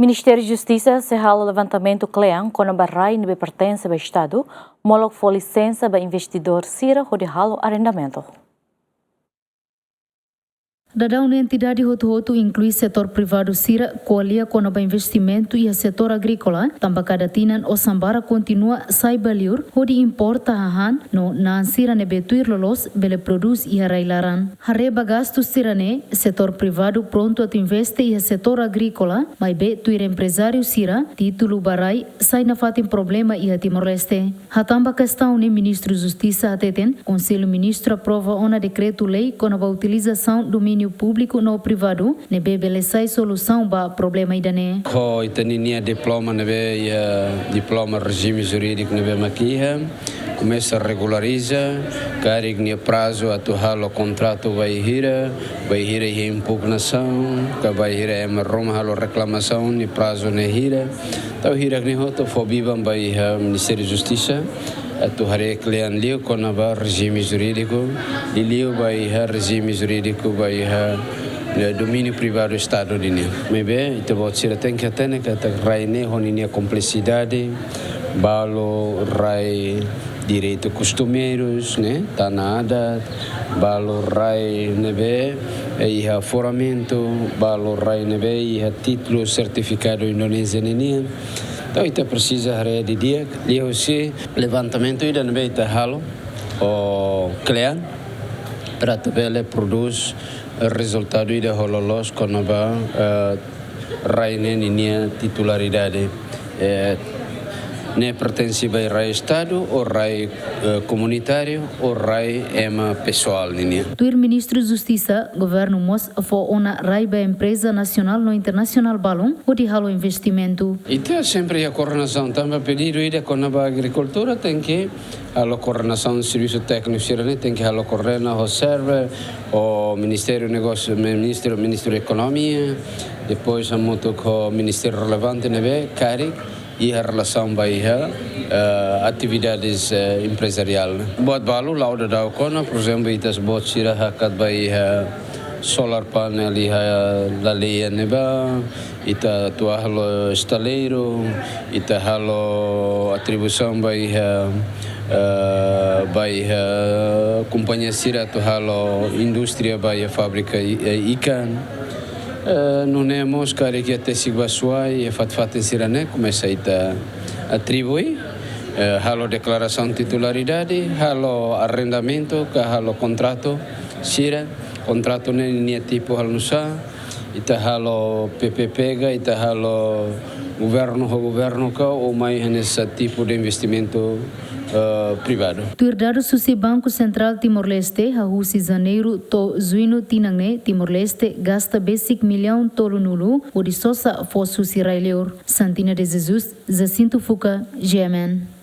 Ministério da Justiça se hala levantamento clean quando barrai não pertence ao Estado, moloc for licença para investidor sira ou de halo arrendamento. Da uma entidade roto inclui setor privado sira, coalia com o investimento e o setor agrícola, também cada tinan o sambara continua sai baliur, onde importa a han, no na sira ne betuir lolos, bele produz e arailaran. Hareba gasto sira ne, setor privado pronto a investe e o setor agrícola, mas betuir empresário sira, título barai, sai na fatin problema e a Timor-Leste. Hatamba questão ne ministro Justiça ateten, Conselho Ministro aprova uma decreto-lei com a utilização do domínio público no privado, nebe belesai solução para problema idane. Ko itaninia diploma nebe diploma regime jurídico nebe maquiha, começa a regulariza, carig nia prazo atual o contrato vai hira e impugnação, que vai hira é marrom halo reclamação ni prazo ne hira, tau hira ni hoto fobibam vai Ministério da Justiça. Tu hari kalian liu kona ba regime jurídico, liu vai regime jurídico vai domínio privado Estado dinia. Mebe itu buat sira tem que kata rai ne honinia complexidade, balo rai direito costumeiros, né, tanah adat, balo rai nebe iha foramento, balo rai nebe iha título certificado Indonésia nenia. Então, ita precisa hari di dia, dia usi levantamento ida nebe ita halo o clean para tabele produz resultado ida hololos konaba raine ninia titularidade ne pertence by rai Estado ou rai comunitário ou rai ema pessoal ninia. Tuir Ministro Justiça, governo mos for uma rai ba empresa nacional no internacional balon ou de halo investimento. Ita sempre a coordenação também pedido ida com a agricultura tem que a coordenação do serviço técnico sirene tem que a coordena o serve o Ministério do Negócio, Ministério da Economia, depois a muito com o Ministério relevante nebe CARIC e a relação baia atividades empresarial. Buat balu lauda dau kona, por exemplo, itas bot sira hakat baia solar panel iha laleia neba, ita tua halo estaleiro, ita halo atribuição baia companhia sira tu halo indústria baia fábrica ikan. Não temos cara que até se guasuai e fatfaten sirane começa a atribuir halo declaração titularidade, halo arrendamento, halo contrato sira, contrato nem tipo halo nusa, ita halo PPP, ita halo governo ka ou mais nesse tipo de investimento privado. Tuir dados susi Banco Central Timor-Leste, a Rússia janeiro to zuino tinangne Timor-Leste gasta basic milhão tolo nulu, o de sosa for susi raileur. Santina de Jesus, Jacinto Fuca, GMN.